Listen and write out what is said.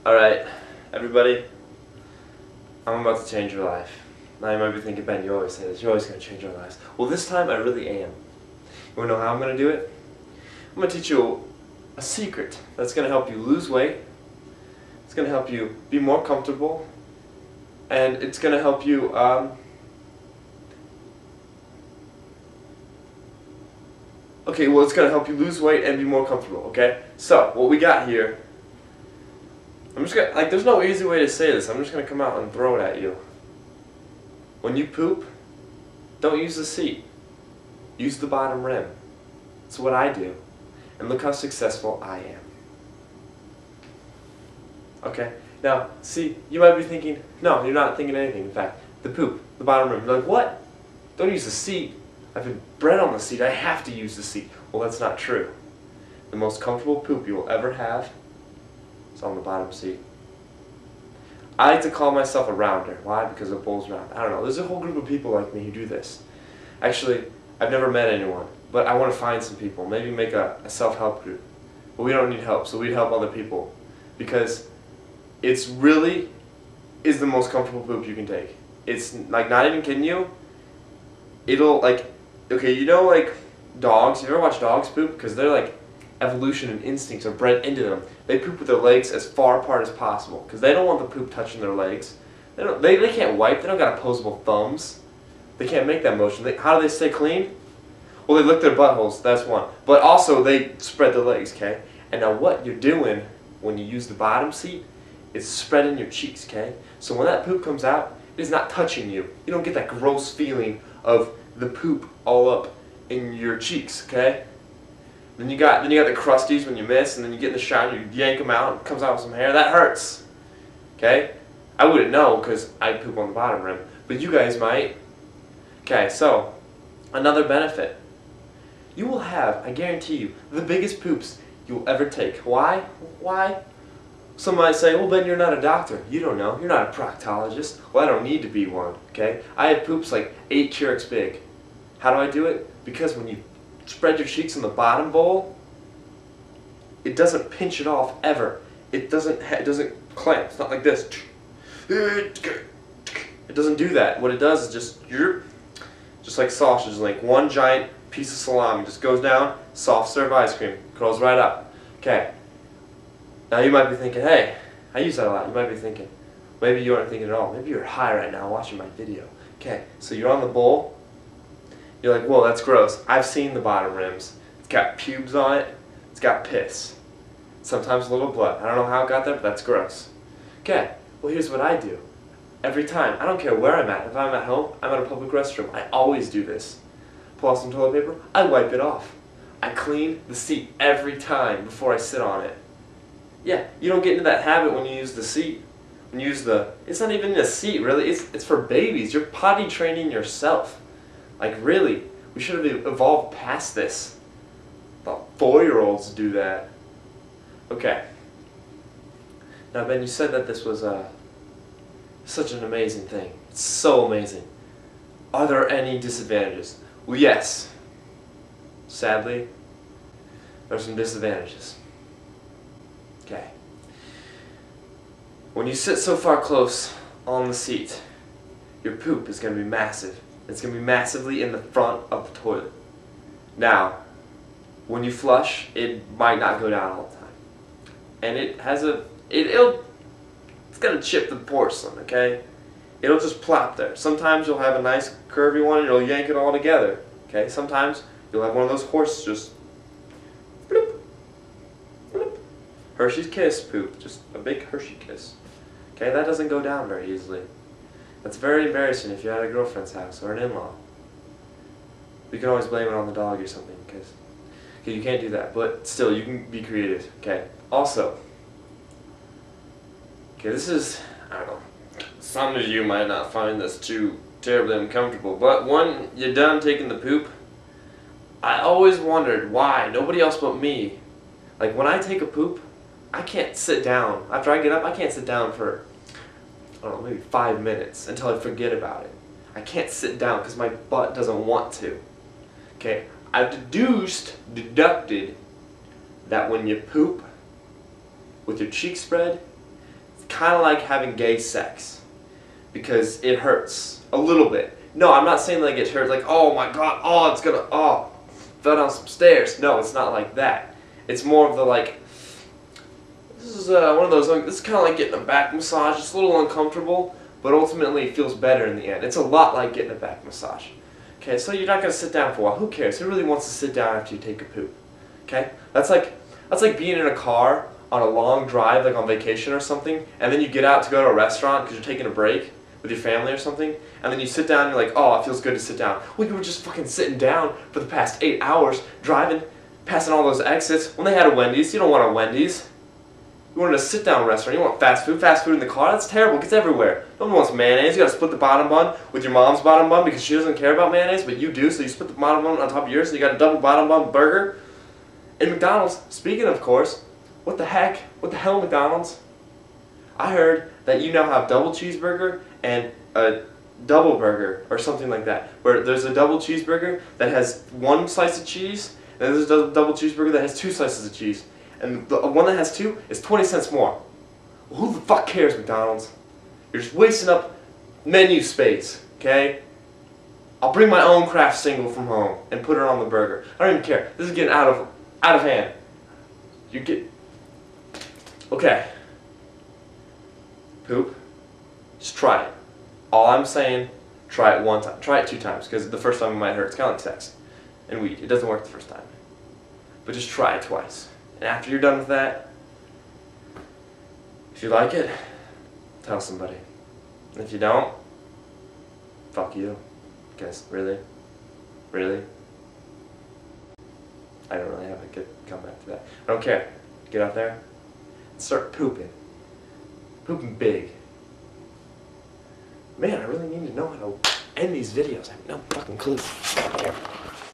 Alright, everybody, I'm about to change your life. Now you might be thinking, Ben, you always say this, you're always going to change our lives. Well, this time I really am. You want to know how I'm going to do it? I'm going to teach you a secret that's going to help you lose weight, it's going to help you be more comfortable, and it's going to help you, it's going to help you lose weight and be more comfortable, okay? So, what we got here, I'm just gonna, there's no easy way to say this. I'm just gonna come out and throw it at you. When you poop, don't use the seat. Use the bottom rim. That's what I do. And look how successful I am. Okay? Now, see, you might be thinking, no, you're not thinking anything. In fact, the poop, the bottom rim. You're like, what? Don't use the seat. I've been bred on the seat. I have to use the seat. Well, that's not true. The most comfortable poop you will ever have is on the bottom seat. I like to call myself a rounder. Why? Because it bowls round. I don't know. There's a whole group of people like me who do this. Actually, I've never met anyone, but I want to find some people. Maybe make a self-help group. But we don't need help, so we'd help other people. Because it's really is the most comfortable poop you can take. It's like, not even kidding you. It'll okay, you know, like dogs. You ever watch dogs poop? Because they're like, evolution and instincts are bred into them. They poop with their legs as far apart as possible because they don't want the poop touching their legs. They can't wipe. They don't got opposable thumbs. They can't make that motion. How do they stay clean? Well, they lick their buttholes. That's one. But also they spread their legs. Okay. And now what you're doing when you use the bottom seat is spreading your cheeks. Okay. So when that poop comes out, it is not touching you. You don't get that gross feeling of the poop all up in your cheeks. Okay. Then you got the crusties when you miss, and then you get in the shower, you yank them out, and it comes out with some hair. That hurts. Okay? I wouldn't know because I poop on the bottom rim, but you guys might. Okay, so another benefit. You will have, I guarantee you, the biggest poops you'll ever take. Why? Why? Some might say, well, Ben, you're not a doctor. You don't know. You're not a proctologist. Well, I don't need to be one. Okay? I have poops like 8 Keurig big. How do I do it? Because when you spread your cheeks in the bottom bowl, it doesn't pinch it off ever. It doesn't clamp. It's not like this. It doesn't do that. What it does is just like sausage, like one giant piece of salami just goes down, soft serve ice cream, curls right up. Okay. Now you might be thinking, hey, I use that a lot. You might be thinking, maybe you aren't thinking at all. Maybe you're high right now watching my video. Okay, so you're on the bowl. You're like, whoa, that's gross. I've seen the bottom rims. It's got pubes on it. It's got piss. Sometimes a little blood. I don't know how it got there, but that's gross. Okay, well, here's what I do. Every time, I don't care where I'm at. If I'm at home, I'm at a public restroom. I always do this. Pull out some toilet paper, I wipe it off. I clean the seat every time before I sit on it. Yeah, you don't get into that habit when you use the seat. When you use it's not even a seat, really. It's for babies. You're potty training yourself. Like, really, we should have evolved past this. Thought 4-year-olds do that. Okay. Now, Ben, you said that this was such an amazing thing. It's so amazing. Are there any disadvantages? Well, yes. Sadly, there are some disadvantages. Okay. When you sit so far close on the seat, your poop is going to be massive. It's going to be massively in the front of the toilet. Now, when you flush, it might not go down all the time. And it has it's going to chip the porcelain, okay? It'll just plop there. Sometimes you'll have a nice curvy one and you'll yank it all together, okay? Sometimes you'll have one of those horses just bloop, bloop. Hershey's Kiss poop, just a big Hershey Kiss. Okay, that doesn't go down very easily. That's very embarrassing if you're at a girlfriend's house or an in-law. You can always blame it on the dog or something, because you can't do that. But still, you can be creative. Okay. Also, okay, this is, I don't know, some of you might not find this too terribly uncomfortable, but when you're done taking the poop, I always wondered why nobody else but me. Like, when I take a poop, I can't sit down. After I get up, I can't sit down for, I don't know, maybe 5 minutes until I forget about it. I can't sit down because my butt doesn't want to. Okay, I've deducted that when you poop with your cheeks spread, kind of like having gay sex because it hurts a little bit. No, I'm not saying like it hurts like, oh my god, oh it's gonna, oh, fell down some stairs. No, it's not like that. It's more of the like, this is one of those, this is kind of like getting a back massage. It's a little uncomfortable, but ultimately it feels better in the end. It's a lot like getting a back massage. Okay, so you're not going to sit down for a while. Who cares? Who really wants to sit down after you take a poop? Okay? That's like being in a car on a long drive, like on vacation or something, and then you get out to go to a restaurant because you're taking a break with your family or something, and then you sit down and you're like, oh, it feels good to sit down. Well, you were just fucking sitting down for the past 8 hours, driving, passing all those exits. When they had a Wendy's, you don't want a Wendy's. You wanted a sit-down restaurant. You want fast food in the car. That's terrible. It gets everywhere. No one wants mayonnaise. You gotta split the bottom bun with your mom's bottom bun because she doesn't care about mayonnaise, but you do. So you split the bottom bun on top of yours. So you got a double bottom bun burger. In McDonald's, speaking of course, what the heck? What the hell, McDonald's? I heard that you now have double cheeseburger and a double burger or something like that. Where there's a double cheeseburger that has 1 slice of cheese, and there's a double cheeseburger that has 2 slices of cheese. And the one that has 2 is 20 cents more. Well, who the fuck cares, McDonald's? You're just wasting up menu space, okay? I'll bring my own Kraft single from home and put it on the burger. I don't even care. This is getting out of hand. You get... Okay. Poop. Just try it. All I'm saying, try it 1 time. Try it 2 times, because the first time it might hurt. It's kind of like sex and weed. It doesn't work the first time. But just try it twice. And after you're done with that, if you like it, tell somebody. And if you don't, fuck you. Because, really? Really? I don't really have a good comeback to that. I don't care. Get out there and start pooping. Pooping big. Man, I really need to know how to end these videos. I have no fucking clue.